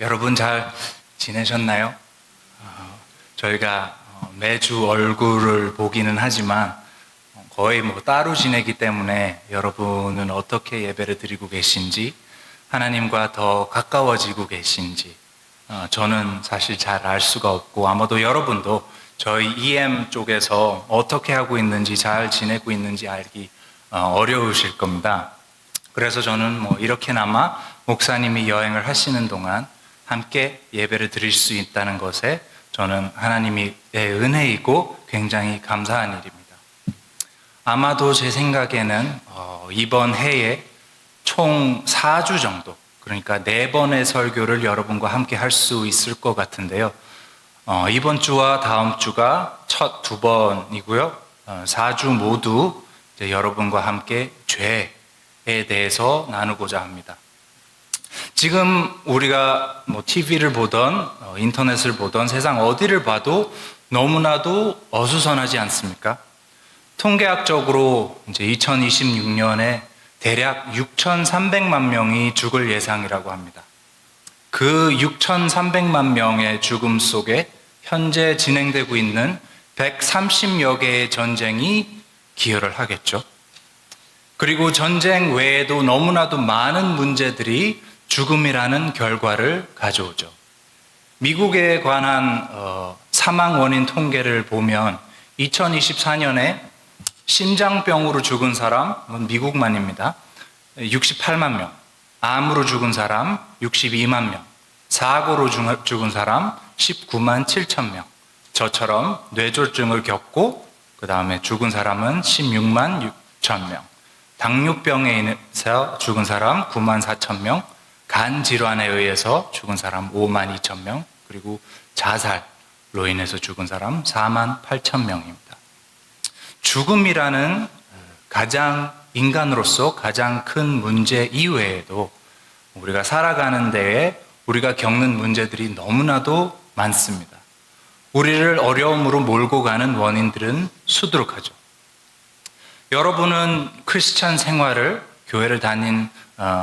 여러분 잘 지내셨나요? 저희가 매주 얼굴을 보기는 하지만 거의 따로 지내기 때문에 여러분은 어떻게 예배를 드리고 계신지, 하나님과 더 가까워지고 계신지 저는 사실 잘 알 수가 없고, 아마도 여러분도 저희 EM 쪽에서 어떻게 하고 있는지, 잘 지내고 있는지 알기 어려우실 겁니다. 그래서 저는 이렇게나마 목사님이 여행을 하시는 동안 함께 예배를 드릴 수 있다는 것에 저는 하나님의 은혜이고 굉장히 감사한 일입니다. 아마도 제 생각에는 이번 해에 총 4주 정도, 그러니까 4번의 설교를 여러분과 함께 할 수 있을 것 같은데요. 이번 주와 다음 주가 첫 2번이고요. 4주 모두 이제 여러분과 함께 죄에 대해서 나누고자 합니다. 지금 우리가 TV를 보던 인터넷을 보던 세상 어디를 봐도 너무나도 어수선하지 않습니까? 통계학적으로 이제 2026년에 대략 6,300만 명이 죽을 예상이라고 합니다. 그 6,300만 명의 죽음 속에 현재 진행되고 있는 130여 개의 전쟁이 기여를 하겠죠. 그리고 전쟁 외에도 너무나도 많은 문제들이 죽음이라는 결과를 가져오죠. 미국에 관한 사망 원인 통계를 보면 2024년에 심장병으로 죽은 사람은 미국만입니다. 68만 명, 암으로 죽은 사람 62만 명, 사고로 죽은 사람 19만 7천 명, 저처럼 뇌졸중을 겪고 그 다음에 죽은 사람은 16만 6천 명, 당뇨병에 의해서 죽은 사람 9만 4천 명, 간 질환에 의해서 죽은 사람 5만 2천 명, 그리고 자살로 인해서 죽은 사람 4만 8천 명입니다. 죽음이라는 인간으로서 가장 큰 문제 이외에도 우리가 살아가는 데에 우리가 겪는 문제들이 너무나도 많습니다. 우리를 어려움으로 몰고 가는 원인들은 수두룩하죠. 여러분은 크리스찬 생활을, 교회를 다닌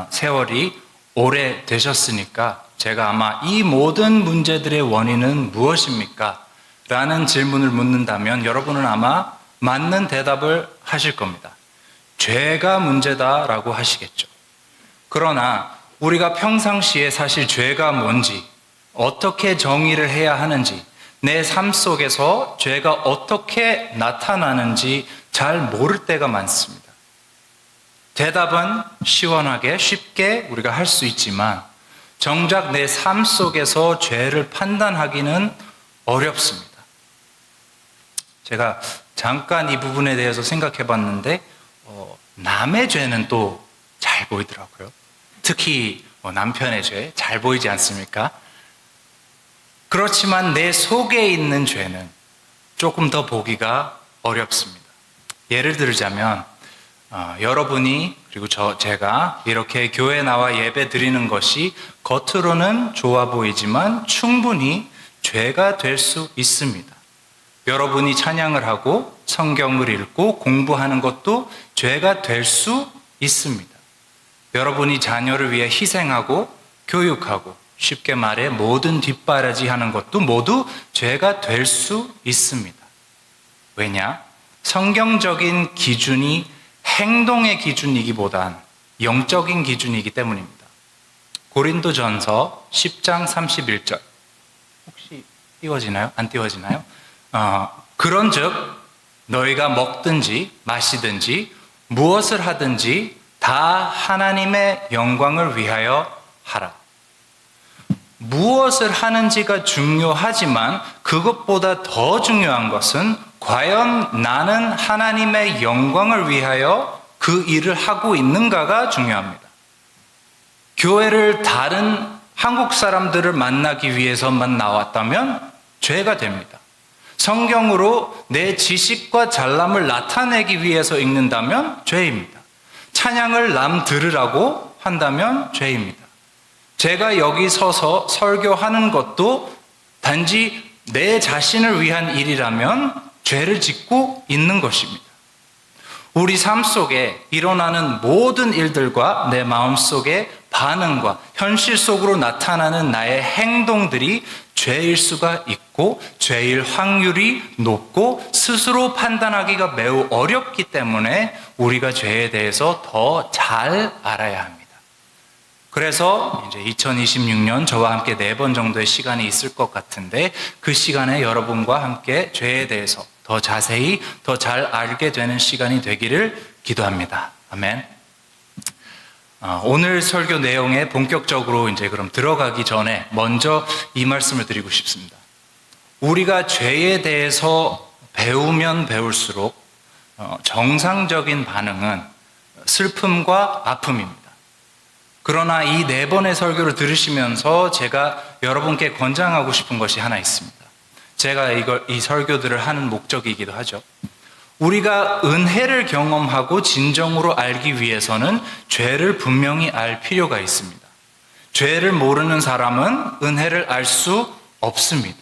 세월이 오래 되셨으니까 제가 아마 이 모든 문제들의 원인은 무엇입니까? 라는 질문을 묻는다면 여러분은 아마 맞는 대답을 하실 겁니다. 죄가 문제다라고 하시겠죠. 그러나 우리가 평상시에 사실 죄가 뭔지, 어떻게 정의를 해야 하는지, 내 삶 속에서 죄가 어떻게 나타나는지 잘 모를 때가 많습니다. 대답은 시원하게 쉽게 우리가 할 수 있지만 정작 내 삶 속에서 죄를 판단하기는 어렵습니다. 제가 잠깐 이 부분에 대해서 생각해 봤는데 남의 죄는 또 잘 보이더라고요. 특히 남편의 죄 잘 보이지 않습니까? 그렇지만 내 속에 있는 죄는 조금 더 보기가 어렵습니다. 예를 들자면 여러분이 그리고 제가 이렇게 교회에 나와 예배 드리는 것이 겉으로는 좋아 보이지만 충분히 죄가 될 수 있습니다. 여러분이 찬양을 하고 성경을 읽고 공부하는 것도 죄가 될 수 있습니다. 여러분이 자녀를 위해 희생하고 교육하고 쉽게 말해 모든 뒷바라지 하는 것도 모두 죄가 될 수 있습니다. 왜냐? 성경적인 기준이 행동의 기준이기보단 영적인 기준이기 때문입니다. 고린도전서 10장 31절 혹시 띄워지나요? 안 띄워지나요? 그런즉 너희가 먹든지 마시든지 무엇을 하든지 다 하나님의 영광을 위하여 하라. 무엇을 하는지가 중요하지만 그것보다 더 중요한 것은 과연 나는 하나님의 영광을 위하여 그 일을 하고 있는가가 중요합니다. 교회를 다른 한국 사람들을 만나기 위해서만 나왔다면 죄가 됩니다. 성경으로 내 지식과 잘남을 나타내기 위해서 읽는다면 죄입니다. 찬양을 남 들으라고 한다면 죄입니다. 제가 여기 서서 설교하는 것도 단지 내 자신을 위한 일이라면 죄를 짓고 있는 것입니다. 우리 삶 속에 일어나는 모든 일들과 내 마음 속에 반응과 현실 속으로 나타나는 나의 행동들이 죄일 수가 있고 죄일 확률이 높고 스스로 판단하기가 매우 어렵기 때문에 우리가 죄에 대해서 더 잘 알아야 합니다. 그래서 이제 2026년 저와 함께 4번 정도의 시간이 있을 것 같은데 그 시간에 여러분과 함께 죄에 대해서 더 자세히 더 잘 알게 되는 시간이 되기를 기도합니다. 아멘. 오늘 설교 내용에 본격적으로 이제 그럼 들어가기 전에 먼저 이 말씀을 드리고 싶습니다. 우리가 죄에 대해서 배우면 배울수록 정상적인 반응은 슬픔과 아픔입니다. 그러나 이 4번의 설교를 들으시면서 제가 여러분께 권장하고 싶은 것이 하나 있습니다. 제가 이 설교들을 하는 목적이기도 하죠. 우리가 은혜를 경험하고 진정으로 알기 위해서는 죄를 분명히 알 필요가 있습니다. 죄를 모르는 사람은 은혜를 알 수 없습니다.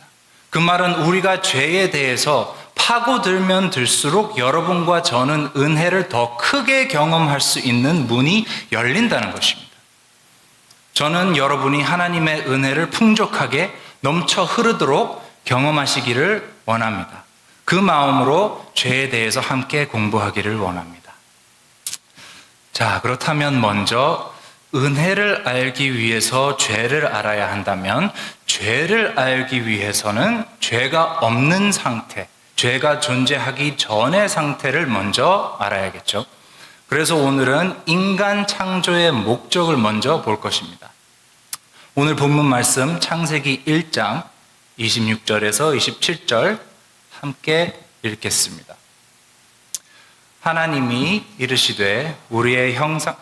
그 말은 우리가 죄에 대해서 파고들면 들수록 여러분과 저는 은혜를 더 크게 경험할 수 있는 문이 열린다는 것입니다. 저는 여러분이 하나님의 은혜를 풍족하게 넘쳐 흐르도록 경험하시기를 원합니다. 그 마음으로 죄에 대해서 함께 공부하기를 원합니다. 자, 그렇다면 먼저 은혜를 알기 위해서 죄를 알아야 한다면 죄를 알기 위해서는 죄가 없는 상태, 죄가 존재하기 전의 상태를 먼저 알아야겠죠. 그래서 오늘은 인간 창조의 목적을 먼저 볼 것입니다. 오늘 본문 말씀 창세기 1장 26절에서 27절 함께 읽겠습니다. 하나님이 이르시되 우리의 형상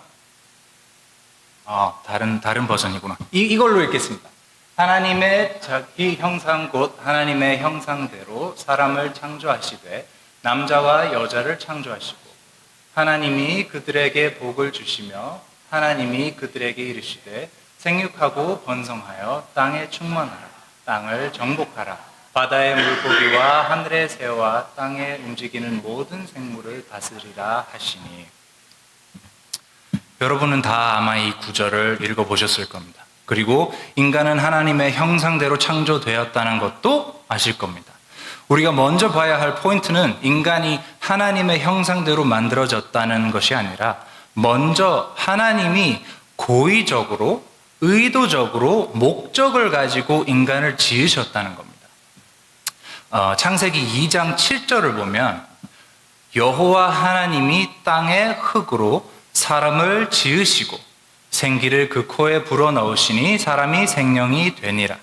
다른 버전이구나. 이걸로 읽겠습니다. 하나님의 자기 형상 곧 하나님의 형상대로 사람을 창조하시되 남자와 여자를 창조하시고 하나님이 그들에게 복을 주시며 하나님이 그들에게 이르시되 생육하고 번성하여 땅에 충만하라 땅을 정복하라 바다의 물고기와 하늘의 새와 땅에 움직이는 모든 생물을 다스리라 하시니. 여러분은 다 아마 이 구절을 읽어보셨을 겁니다. 그리고 인간은 하나님의 형상대로 창조되었다는 것도 아실 겁니다. 우리가 먼저 봐야 할 포인트는 인간이 하나님의 형상대로 만들어졌다는 것이 아니라 먼저 하나님이 고의적으로 의도적으로 목적을 가지고 인간을 지으셨다는 겁니다. 창세기 2장 7절을 보면 여호와 하나님이 땅의 흙으로 사람을 지으시고 생기를 그 코에 불어넣으시니 사람이 생명이 되니라.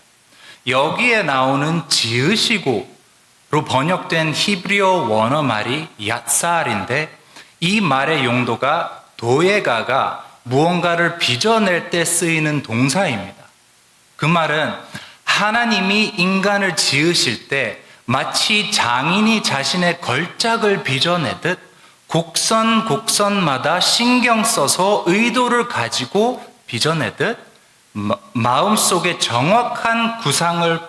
여기에 나오는 지으시고로 번역된 히브리어 원어 말이 얏살인데 이 말의 용도가 도예가가 무언가를 빚어낼 때 쓰이는 동사입니다. 그 말은 하나님이 인간을 지으실 때 마치 장인이 자신의 걸작을 빚어내듯 곡선마다 신경 써서 의도를 가지고 빚어내듯 마음속에 정확한 구상을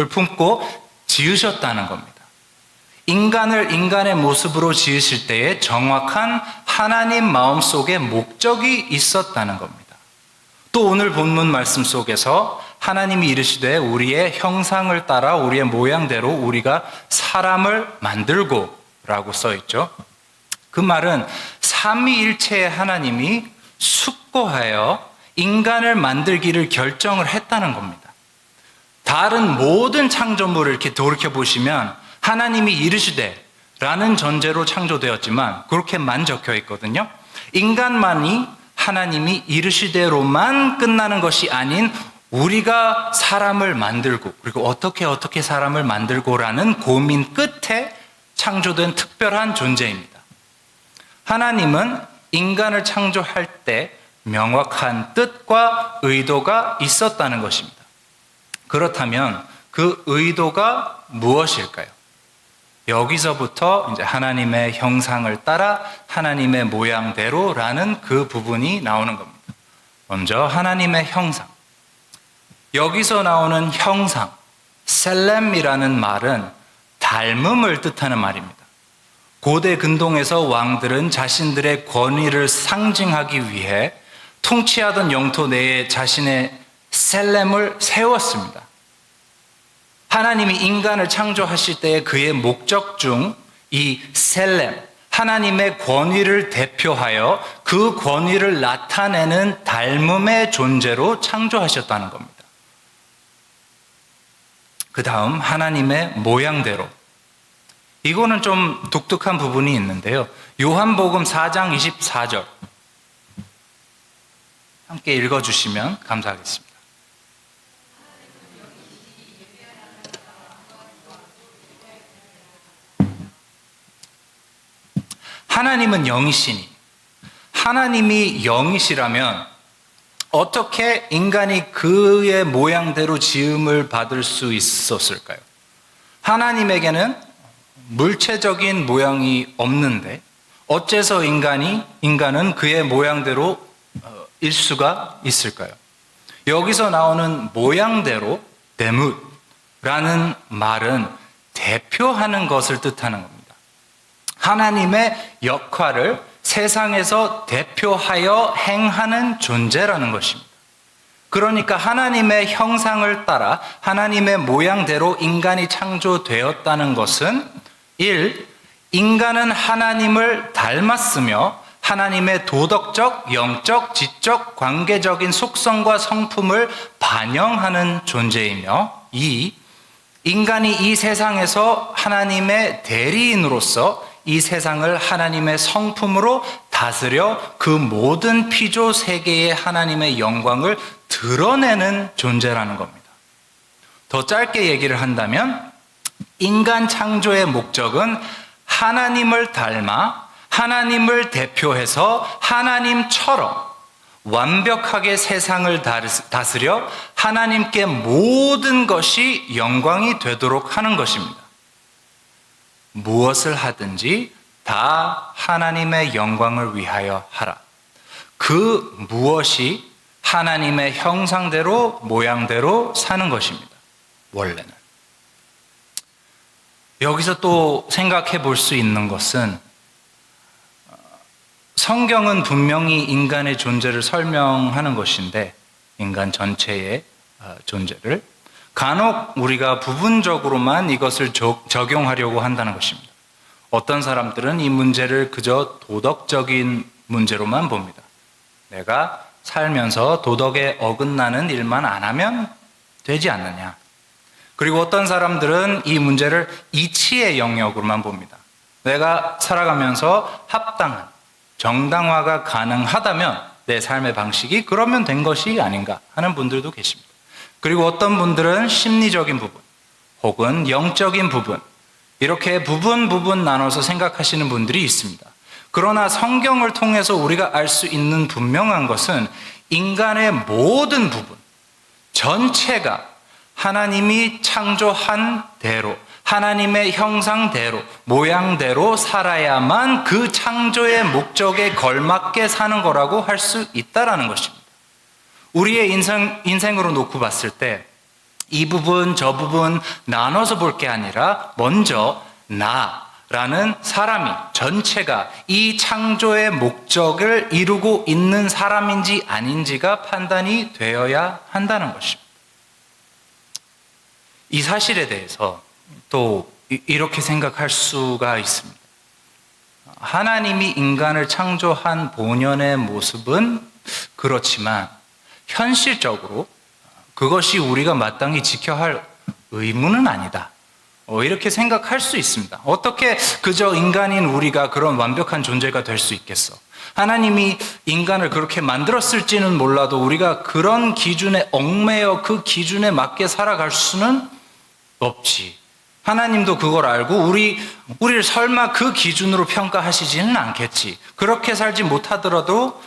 품고 지으셨다는 겁니다. 인간을 인간의 모습으로 지으실 때에 정확한 하나님 마음속에 목적이 있었다는 겁니다. 또 오늘 본문 말씀 속에서 하나님이 이르시되 우리의 형상을 따라 우리의 모양대로 우리가 사람을 만들고 라고 써있죠. 그 말은 삼위일체의 하나님이 숙고하여 인간을 만들기를 결정을 했다는 겁니다. 다른 모든 창조물을 이렇게 돌이켜보시면 하나님이 이르시되 라는 전제로 창조되었지만 그렇게만 적혀 있거든요. 인간만이 하나님이 이르시되로만 끝나는 것이 아닌 우리가 사람을 만들고 그리고 어떻게 사람을 만들고라는 고민 끝에 창조된 특별한 존재입니다. 하나님은 인간을 창조할 때 명확한 뜻과 의도가 있었다는 것입니다. 그렇다면 그 의도가 무엇일까요? 여기서부터 이제 하나님의 형상을 따라 하나님의 모양대로라는 그 부분이 나오는 겁니다. 먼저 하나님의 형상. 여기서 나오는 형상, 셀렘이라는 말은 닮음을 뜻하는 말입니다. 고대 근동에서 왕들은 자신들의 권위를 상징하기 위해 통치하던 영토 내에 자신의 셀렘을 세웠습니다. 하나님이 인간을 창조하실 때에 그의 목적 중 이 셀렘, 하나님의 권위를 대표하여 그 권위를 나타내는 닮음의 존재로 창조하셨다는 겁니다. 그 다음 하나님의 모양대로. 이거는 좀 독특한 부분이 있는데요. 요한복음 4장 24절 함께 읽어주시면 감사하겠습니다. 하나님은 영이시니, 하나님이 영이시라면 어떻게 인간이 그의 모양대로 지음을 받을 수 있었을까요? 하나님에게는 물체적인 모양이 없는데 어째서 인간은 그의 모양대로 일 수가 있을까요? 여기서 나오는 모양대로, 데뭇라는 말은 대표하는 것을 뜻하는 겁니다. 하나님의 역할을 세상에서 대표하여 행하는 존재라는 것입니다. 그러니까 하나님의 형상을 따라 하나님의 모양대로 인간이 창조되었다는 것은 1. 인간은 하나님을 닮았으며 하나님의 도덕적, 영적, 지적, 관계적인 속성과 성품을 반영하는 존재이며 2. 인간이 이 세상에서 하나님의 대리인으로서 이 세상을 하나님의 성품으로 다스려 그 모든 피조 세계의 하나님의 영광을 드러내는 존재라는 겁니다. 더 짧게 얘기를 한다면 인간 창조의 목적은 하나님을 닮아 하나님을 대표해서 하나님처럼 완벽하게 세상을 다스려 하나님께 모든 것이 영광이 되도록 하는 것입니다. 무엇을 하든지 다 하나님의 영광을 위하여 하라. 그 무엇이 하나님의 형상대로 모양대로 사는 것입니다. 원래는. 여기서 또 생각해 볼 수 있는 것은 성경은 분명히 인간의 존재를 설명하는 것인데 인간 전체의 존재를 간혹 우리가 부분적으로만 이것을 적용하려고 한다는 것입니다. 어떤 사람들은 이 문제를 그저 도덕적인 문제로만 봅니다. 내가 살면서 도덕에 어긋나는 일만 안 하면 되지 않느냐. 그리고 어떤 사람들은 이 문제를 이치의 영역으로만 봅니다. 내가 살아가면서 합당한, 정당화가 가능하다면 내 삶의 방식이 그러면 된 것이 아닌가 하는 분들도 계십니다. 그리고 어떤 분들은 심리적인 부분 혹은 영적인 부분 이렇게 부분 나눠서 생각하시는 분들이 있습니다. 그러나 성경을 통해서 우리가 알 수 있는 분명한 것은 인간의 모든 부분 전체가 하나님이 창조한 대로 하나님의 형상대로 모양대로 살아야만 그 창조의 목적에 걸맞게 사는 거라고 할 수 있다는 것입니다. 우리의 인생으로 놓고 봤을 때 이 부분 저 부분 나눠서 볼 게 아니라 먼저 나라는 사람이 전체가 이 창조의 목적을 이루고 있는 사람인지 아닌지가 판단이 되어야 한다는 것입니다. 이 사실에 대해서 또 이렇게 생각할 수가 있습니다. 하나님이 인간을 창조한 본연의 모습은 그렇지만 현실적으로 그것이 우리가 마땅히 지켜야 할 의무는 아니다. 이렇게 생각할 수 있습니다. 어떻게 그저 인간인 우리가 그런 완벽한 존재가 될 수 있겠어? 하나님이 인간을 그렇게 만들었을지는 몰라도 우리가 그런 기준에 얽매여 그 기준에 맞게 살아갈 수는 없지. 하나님도 그걸 알고 우리를 설마 그 기준으로 평가하시지는 않겠지. 그렇게 살지 못하더라도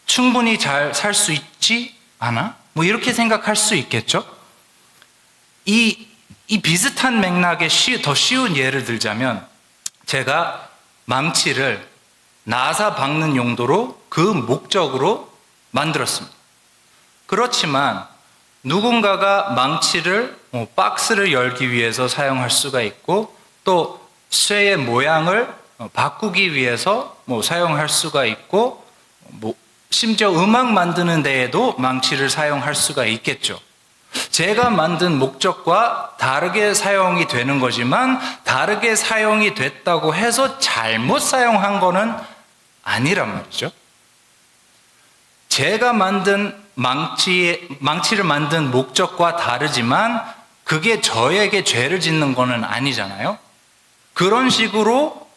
충분히 잘 살 수 있지 않아? 뭐 이렇게 생각할 수 있겠죠? 이 비슷한 맥락의 더 쉬운 예를 들자면 제가 망치를 나사 박는 용도로 그 목적으로 만들었습니다. 그렇지만 누군가가 망치를 박스를 열기 위해서 사용할 수가 있고 또 쇠의 모양을 바꾸기 위해서 사용할 수가 있고 심지어 음악 만드는 데에도 망치를 사용할 수가 있겠죠. 제가 만든 목적과 다르게 사용이 되는 거지만 다르게 사용이 됐다고 해서 잘못 사용한 거는 아니란 말이죠. 제가 만든 망치를 만든 목적과 다르지만 그게 저에게 죄를 짓는 거는 아니잖아요. 그런 식으로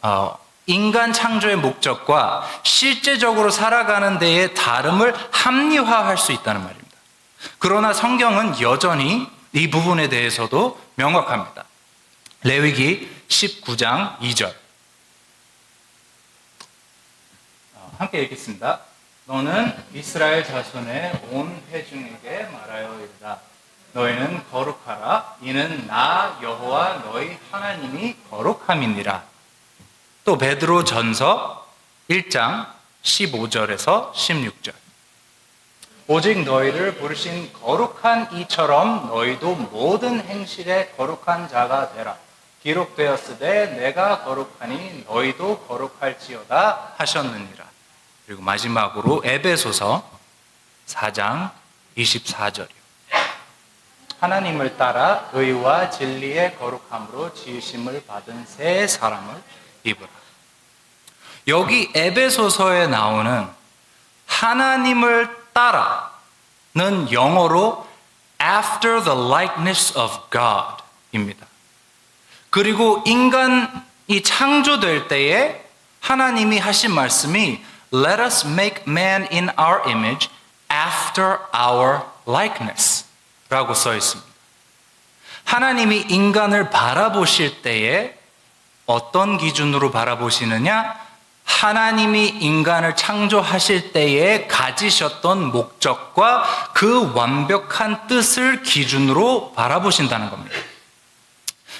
인간 창조의 목적과 실제적으로 살아가는 데의 다름을 합리화할 수 있다는 말입니다. 그러나 성경은 여전히 이 부분에 대해서도 명확합니다. 레위기 19장 2절 함께 읽겠습니다. 너는 이스라엘 자손의 온 회중에게 말하여 이르라. 너희는 거룩하라. 이는 나 여호와 너희 하나님이 거룩함이니라. 또 베드로 전서 1장 15절에서 16절 오직 너희를 부르신 거룩한 이처럼 너희도 모든 행실에 거룩한 자가 되라. 기록되었으되 내가 거룩하니 너희도 거룩할지어다 하셨느니라. 그리고 마지막으로 에베소서 4장 24절이요. 하나님을 따라 의와 진리의 거룩함으로 지으심을 받은 새 사람을 입으라. 여기 에베소서에 나오는 하나님을 따라는 영어로 after the likeness of God 입니다. 그리고 인간이 창조될 때에 하나님이 하신 말씀이 Let us make man in our image after our likeness 라고 써 있습니다. 하나님이 인간을 바라보실 때에 어떤 기준으로 바라보시느냐? 하나님이 인간을 창조하실 때에 가지셨던 목적과 그 완벽한 뜻을 기준으로 바라보신다는 겁니다.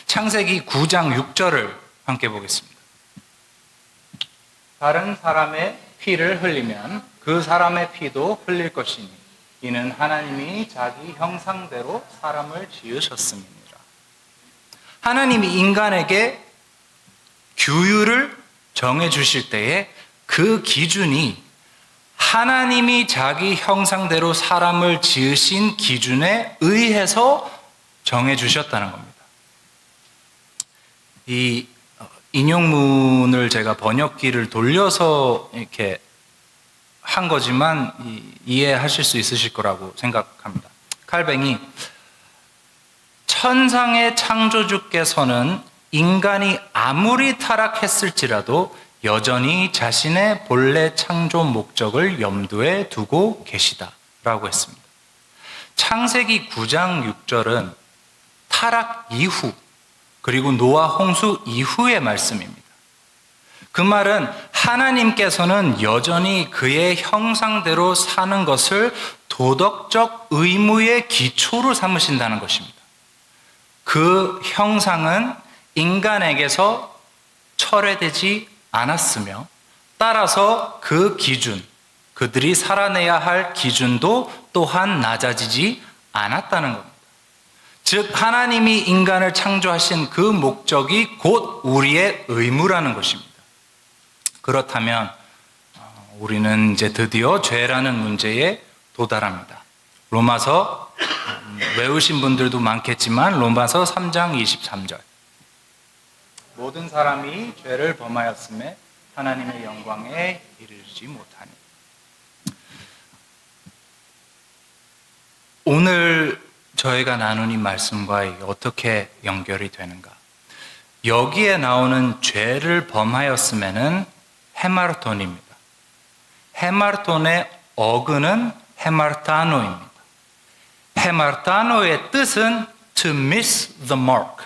창세기 9장 6절을 함께 보겠습니다. 다른 사람의 피를 흘리면 그 사람의 피도 흘릴 것이니 이는 하나님이 자기 형상대로 사람을 지으셨음이니라. 하나님이 인간에게 규율을 정해 주실 때에 그 기준이 하나님이 자기 형상대로 사람을 지으신 기준에 의해서 정해 주셨다는 겁니다. 이 인용문을 제가 번역기를 돌려서 이렇게 한 거지만 이해하실 수 있으실 거라고 생각합니다. 칼뱅이 천상의 창조주께서는 인간이 아무리 타락했을지라도 여전히 자신의 본래 창조 목적을 염두에 두고 계시다라고 했습니다. 창세기 9장 6절은 타락 이후 그리고 노아 홍수 이후의 말씀입니다. 그 말은 하나님께서는 여전히 그의 형상대로 사는 것을 도덕적 의무의 기초로 삼으신다는 것입니다. 그 형상은 인간에게서 철회되지 않았으며 따라서 그 기준, 그들이 살아내야 할 기준도 또한 낮아지지 않았다는 겁니다. 즉 하나님이 인간을 창조하신 그 목적이 곧 우리의 의무라는 것입니다. 그렇다면 우리는 이제 드디어 죄라는 문제에 도달합니다. 로마서 외우신 분들도 많겠지만 로마서 3장 23절 모든 사람이 죄를 범하였음에 하나님의 영광에 이르지 못하니. 오늘 저희가 나눈 이 말씀과 어떻게 연결이 되는가? 여기에 나오는 죄를 범하였음에는 헤마르톤입니다. 헤마르톤의 어근은 헤마르타노입니다. 헤마르타노의 뜻은 to miss the mark,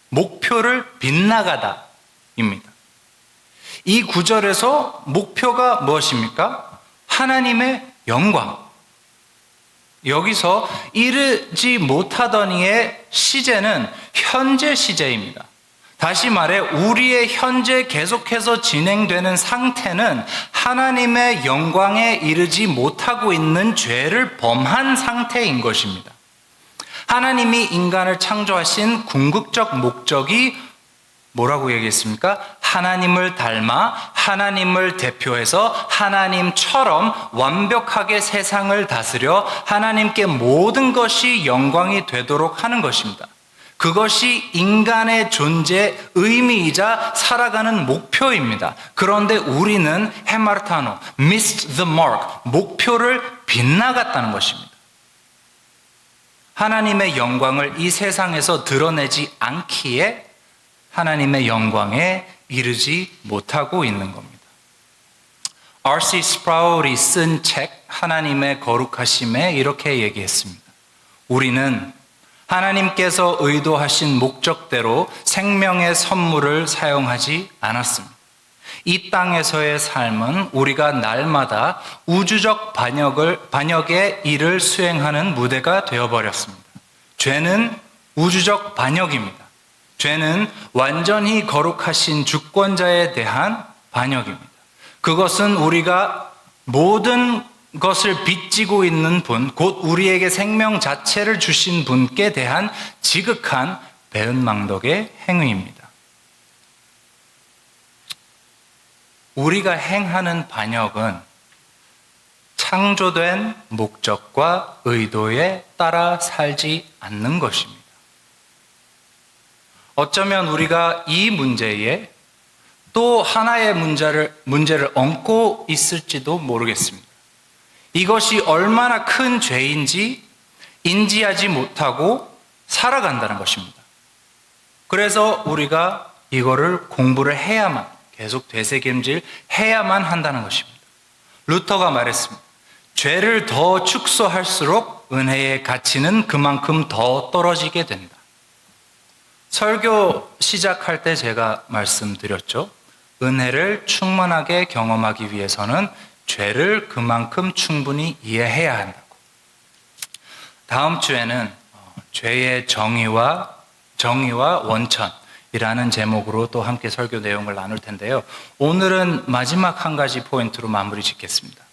목표를 빗나가다 입니다. 이 구절에서 목표가 무엇입니까? 하나님의 영광. 여기서 이르지 못하더니의 시제는 현재 시제입니다. 다시 말해 우리의 현재 계속해서 진행되는 상태는 하나님의 영광에 이르지 못하고 있는 죄를 범한 상태인 것입니다. 하나님이 인간을 창조하신 궁극적 목적이 뭐라고 얘기했습니까? 하나님을 닮아 하나님을 대표해서 하나님처럼 완벽하게 세상을 다스려 하나님께 모든 것이 영광이 되도록 하는 것입니다. 그것이 인간의 존재 의미이자 살아가는 목표입니다. 그런데 우리는 헤마르타노, missed the mark, 목표를 빗나갔다는 것입니다. 하나님의 영광을 이 세상에서 드러내지 않기에 하나님의 영광에 이르지 못하고 있는 겁니다. R.C. 스프라울이 쓴 책 하나님의 거룩하심에 이렇게 얘기했습니다. 우리는 하나님께서 의도하신 목적대로 생명의 선물을 사용하지 않았습니다. 이 땅에서의 삶은 우리가 날마다 우주적 반역의 일을 수행하는 무대가 되어버렸습니다. 죄는 우주적 반역입니다. 죄는 완전히 거룩하신 주권자에 대한 반역입니다. 그것은 우리가 모든 것을 빚지고 있는 분, 곧 우리에게 생명 자체를 주신 분께 대한 지극한 배은망덕의 행위입니다. 우리가 행하는 반역은 창조된 목적과 의도에 따라 살지 않는 것입니다. 어쩌면 우리가 이 문제에 또 하나의 문제를 얹고 있을지도 모르겠습니다. 이것이 얼마나 큰 죄인지 인지하지 못하고 살아간다는 것입니다. 그래서 우리가 이거를 공부를 해야만, 계속 되새김질 해야만 한다는 것입니다. 루터가 말했습니다. 죄를 더 축소할수록 은혜의 가치는 그만큼 더 떨어지게 된다. 설교 시작할 때 제가 말씀드렸죠. 은혜를 충만하게 경험하기 위해서는 죄를 그만큼 충분히 이해해야 한다고. 다음 주에는 죄의 정의와 원천이라는 제목으로 또 함께 설교 내용을 나눌 텐데요. 오늘은 마지막 한 가지 포인트로 마무리 짓겠습니다.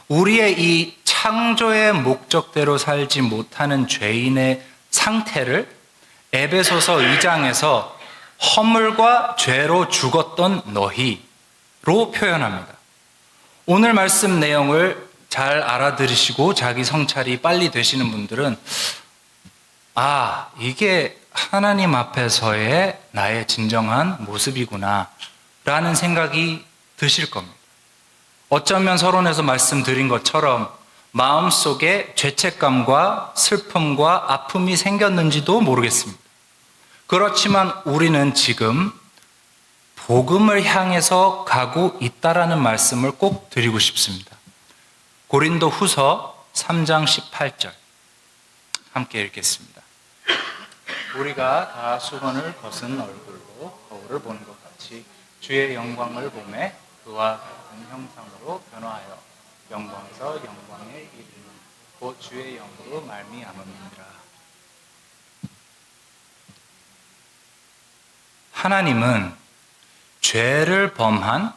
우리의 이 창조의 목적대로 살지 못하는 죄인의 상태를 에베소서 2장에서 허물과 죄로 죽었던 너희로 표현합니다. 오늘 말씀 내용을 잘 알아들으시고 자기 성찰이 빨리 되시는 분들은 이게 하나님 앞에서의 나의 진정한 모습이구나 라는 생각이 드실 겁니다. 어쩌면 서론에서 말씀드린 것처럼 마음속에 죄책감과 슬픔과 아픔이 생겼는지도 모르겠습니다. 그렇지만 우리는 지금 복음을 향해서 가고 있다라는 말씀을 꼭 드리고 싶습니다. 고린도 후서 3장 18절 함께 읽겠습니다. 우리가 다 수건을 벗은 얼굴로 거울을 보는 것 같이 주의 영광을 보매 그와 같은 형상으로 변화하여 영광에서 영광에 이르는 곧 주의 영으로 말미암음이니라. 하나님은 죄를 범한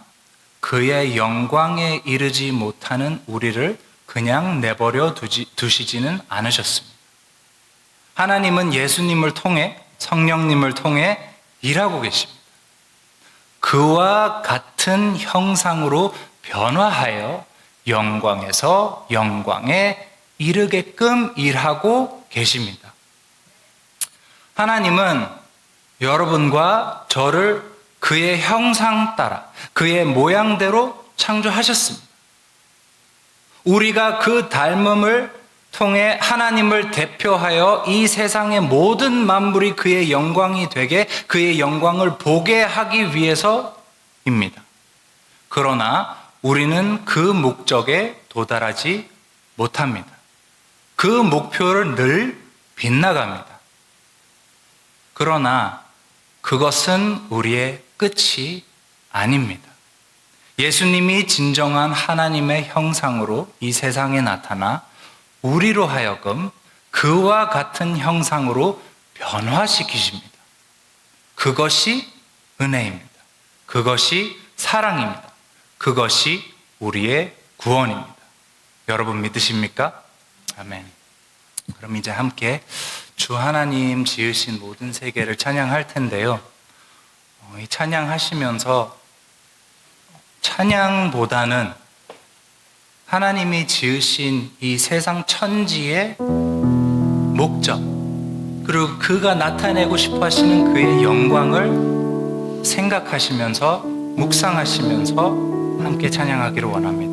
그의 영광에 이르지 못하는 우리를 그냥 내버려 두시지는 않으셨습니다. 하나님은 예수님을 통해 성령님을 통해 일하고 계십니다. 그와 같은 형상으로 변화하여 영광에서 영광에 이르게끔 일하고 계십니다. 하나님은 여러분과 저를 그의 형상 따라 그의 모양대로 창조하셨습니다. 우리가 그 닮음을 통해 하나님을 대표하여 이 세상의 모든 만물이 그의 영광이 되게 그의 영광을 보게 하기 위해서입니다. 그러나 우리는 그 목적에 도달하지 못합니다. 그 목표를 늘 빗나갑니다. 그러나 그것은 우리의 끝이 아닙니다. 예수님이 진정한 하나님의 형상으로 이 세상에 나타나 우리로 하여금 그와 같은 형상으로 변화시키십니다. 그것이 은혜입니다. 그것이 사랑입니다. 그것이 우리의 구원입니다. 여러분 믿으십니까? 아멘. 그럼 이제 함께 주 하나님 지으신 모든 세계를 찬양할 텐데요. 이 찬양하시면서 찬양보다는 하나님이 지으신 이 세상 천지의 목적, 그리고 그가 나타내고 싶어 하시는 그의 영광을 생각하시면서 묵상하시면서 함께 찬양하기를 원합니다.